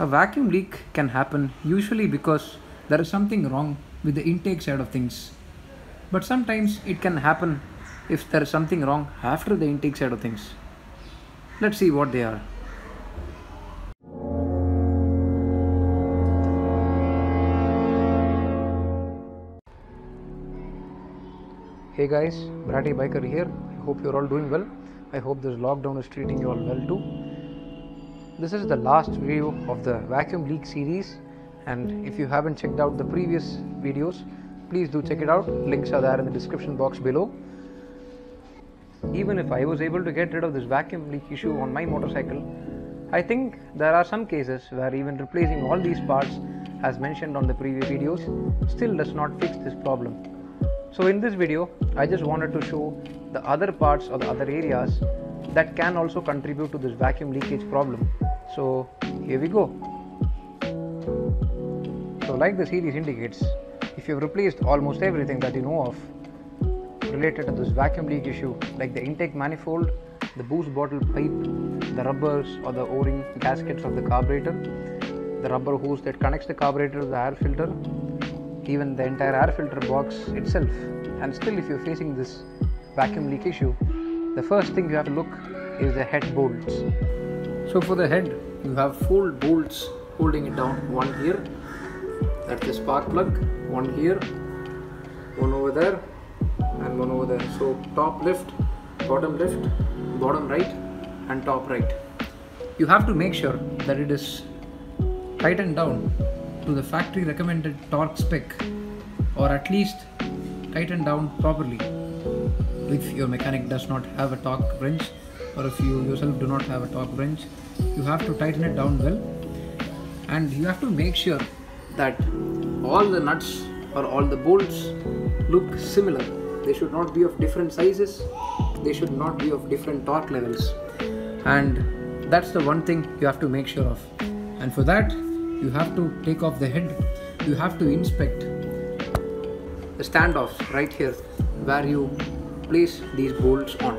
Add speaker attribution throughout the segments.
Speaker 1: A vacuum leak can happen usually because there is something wrong with the intake side of things. But sometimes it can happen if there is something wrong after the intake side of things. Let's see what they are. Hey guys, Bratty Biker here. I hope you're all doing well. I hope this lockdown is treating you all well too. This is the last video of the vacuum leak series, and if you haven't checked out the previous videos, please do check it out. Links are there in the description box below. Even if I was able to get rid of this vacuum leak issue on my motorcycle, I think there are some cases where even replacing all these parts as mentioned on the previous videos still does not fix this problem. So in this video, I just wanted to show the other parts or the other areas that can also contribute to this vacuum leakage problem. So here we go. So like the series indicates, if you've replaced almost everything that you know of related to this vacuum leak issue, like the intake manifold, the boost bottle pipe, the rubbers or the O-ring gaskets of the carburetor, the rubber hose that connects the carburetor to the air filter, even the entire air filter box itself, and still if you're facing this vacuum leak issue, the first thing you have to look is the head bolts. So for the head, you have 4 bolts holding it down. One here, that's the spark plug, one here, one over there, and one over there. So top left, bottom right, and top right. You have to make sure that it is tightened down to the factory recommended torque spec, or at least tightened down properly. If your mechanic does not have a torque wrench, or if you yourself do not have a torque wrench, you have to tighten it down well, and you have to make sure that all the nuts or all the bolts look similar. They should not be of different sizes, they should not be of different torque levels, and that's the one thing you have to make sure of. And for that, you have to take off the head. You have to inspect the standoffs right here where you place these bolts on.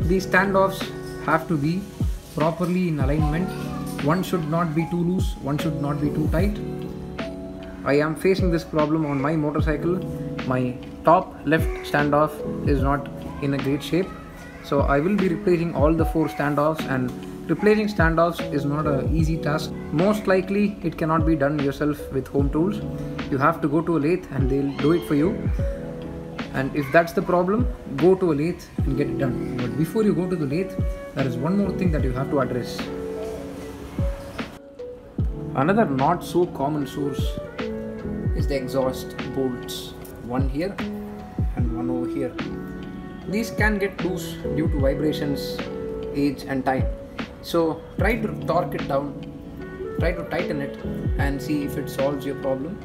Speaker 1: These standoffs have to be properly in alignment. One should not be too loose, one should not be too tight. I am facing this problem on my motorcycle. My top left standoff is not in a great shape, so I will be replacing all the 4 standoffs, and replacing standoffs is not an easy task. Most likely it cannot be done yourself with home tools. You have to go to a lathe and they'll do it for you. And if that's the problem, go to a lathe and get it done. But before you go to the lathe, there is one more thing that you have to address. Another not so common source is the exhaust bolts. One here and one over here. These can get loose due to vibrations, age and time. So try to torque it down, try to tighten it and see if it solves your problem.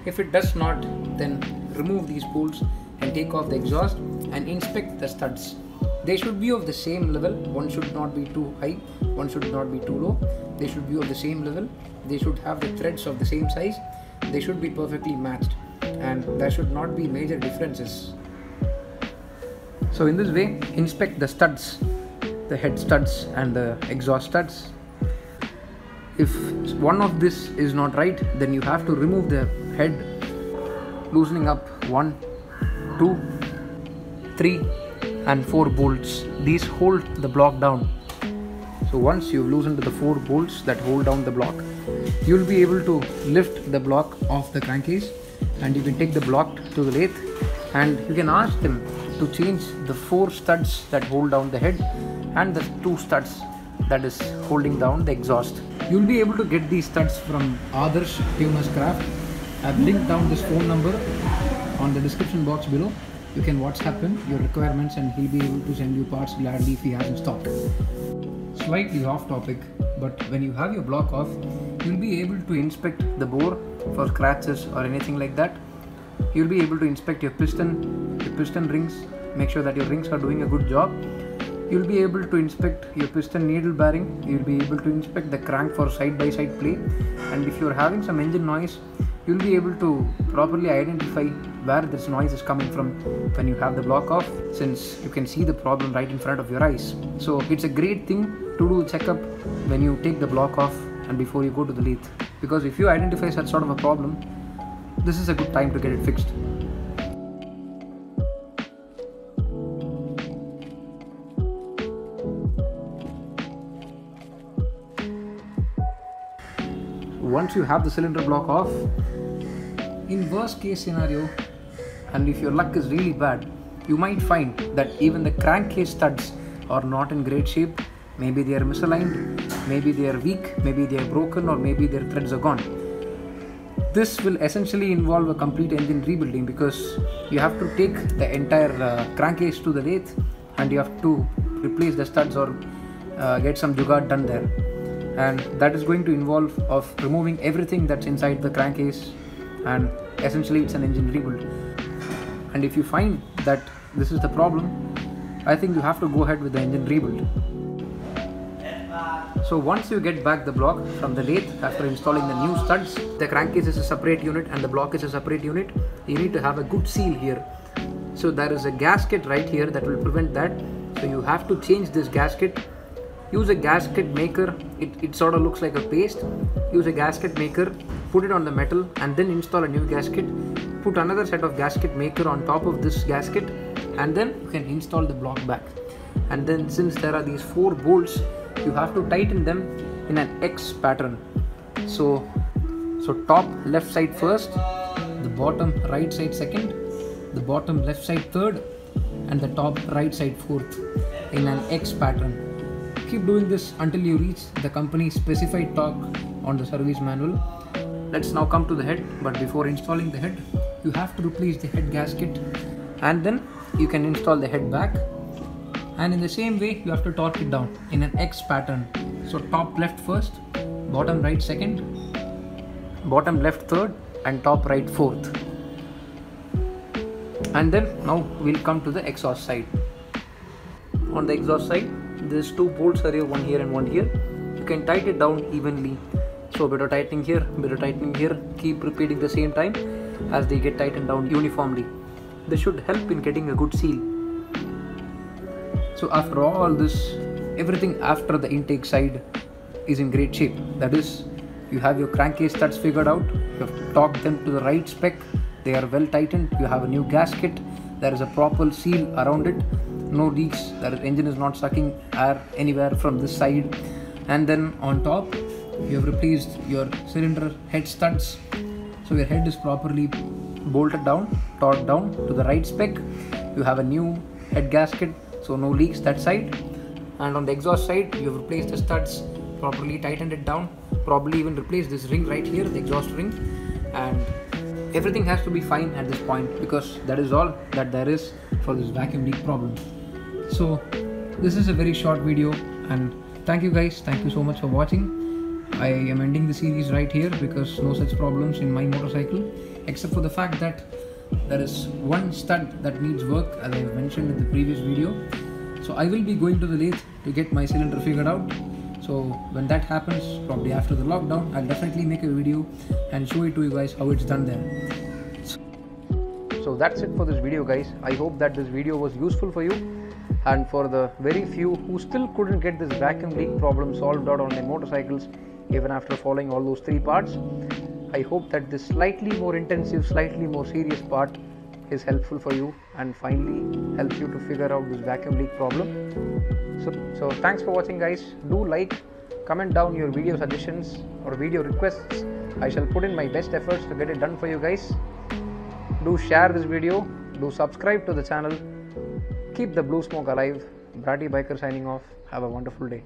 Speaker 1: If it does not, then remove these bolts and take off the exhaust and inspect the studs. They should be of the same level. One should not be too high, one should not be too low. They should be of the same level. They should have the threads of the same size. They should be perfectly matched, and there should not be major differences. So in this way, inspect the studs, the head studs and the exhaust studs. If one of this is not right, then you have to remove the head, loosening up 1, 2, 3 and 4 bolts. These hold the block down. So once you've loosened the 4 bolts that hold down the block, you'll be able to lift the block off the crankcase, and you can take the block to the lathe and you can ask them to change the 4 studs that hold down the head and the 2 studs that is holding down the exhaust. You'll be able to get these studs from Adarsh Tuner's Craft. I've linked down this phone number on the description box below. You can WhatsApp him your requirements and he'll be able to send you parts gladly if he has in stock. Slightly off topic, but when you have your block off, you'll be able to inspect the bore for scratches or anything like that. You'll be able to inspect your piston rings, make sure that your rings are doing a good job. You'll be able to inspect your piston needle bearing. You'll be able to inspect the crank for side-by-side play, and if you're having some engine noise, you'll be able to properly identify where this noise is coming from when you have the block off, since you can see the problem right in front of your eyes. So it's a great thing to do a checkup when you take the block off and before you go to the lathe, because if you identify such sort of a problem, this is a good time to get it fixed. Once you have the cylinder block off, in worst case scenario, and if your luck is really bad, you might find that even the crankcase studs are not in great shape. Maybe they are misaligned, maybe they are weak, maybe they are broken, or maybe their threads are gone. This will essentially involve a complete engine rebuilding, because you have to take the entire crankcase to the lathe and you have to replace the studs or get some jugaad done there. And that is going to involve of removing everything that's inside the crankcase, and essentially it's an engine rebuild. And if you find that this is the problem, I think you have to go ahead with the engine rebuild. So once you get back the block from the lathe after installing the new studs, the crankcase is a separate unit and the block is a separate unit. You need to have a good seal here. So there is a gasket right here that will prevent that. So you have to change this gasket. Use a gasket maker. It sort of looks like a paste. Use a gasket maker, put it on the metal, and then install a new gasket. Put another set of gasket maker on top of this gasket, and then you can install the block back. And then since there are these 4 bolts, you have to tighten them in an X pattern. So top left side first, the bottom right side second, the bottom left side third, and the top right side fourth in an X pattern. Keep doing this until you reach the company specified torque on the service manual. Let's now come to the head, but before installing the head, you have to replace the head gasket, and then you can install the head back. And in the same way, you have to torque it down in an X pattern. So top left first, bottom right second, bottom left third, and top right fourth. And then now we'll come to the exhaust side. On the exhaust side, there's 2 bolts are here, one here and one here. You can tighten it down evenly. So a bit of tightening here, a bit of tightening here. Keep repeating the same time as they get tightened down uniformly. This should help in getting a good seal. So after all this, everything after the intake side is in great shape. That is, you have your crankcase studs figured out, you have torqued them to the right spec, they are well tightened, you have a new gasket, there is a proper seal around it, no leaks, the engine is not sucking air anywhere from this side. And then on top, you have replaced your cylinder head studs. So your head is properly bolted down, torqued down to the right spec. You have a new head gasket, so no leaks that side. And on the exhaust side, you have replaced the studs, properly tightened it down, probably even replaced this ring right here, the exhaust ring. And everything has to be fine at this point, because that is all that there is for this vacuum leak problem. So this is a very short video, and thank you guys, thank you so much for watching. I am ending the series right here because no such problems in my motorcycle, except for the fact that there is one stud that needs work, as I mentioned in the previous video. So I will be going to the lathe to get my cylinder figured out. So when that happens, probably after the lockdown, I'll definitely make a video and show it to you guys how it's done there. So that's it for this video, guys. I hope that this video was useful for you. And for the very few who still couldn't get this vacuum leak problem solved out on their motorcycles, even after following all those 3 parts, I hope that this slightly more intensive, slightly more serious part is helpful for you and finally helps you to figure out this vacuum leak problem. So thanks for watching, guys. Do like, comment down your video suggestions or video requests. I shall put in my best efforts to get it done for you guys. Do share this video, do subscribe to the channel. Keep the blue smoke alive. Bratty Biker signing off. Have a wonderful day.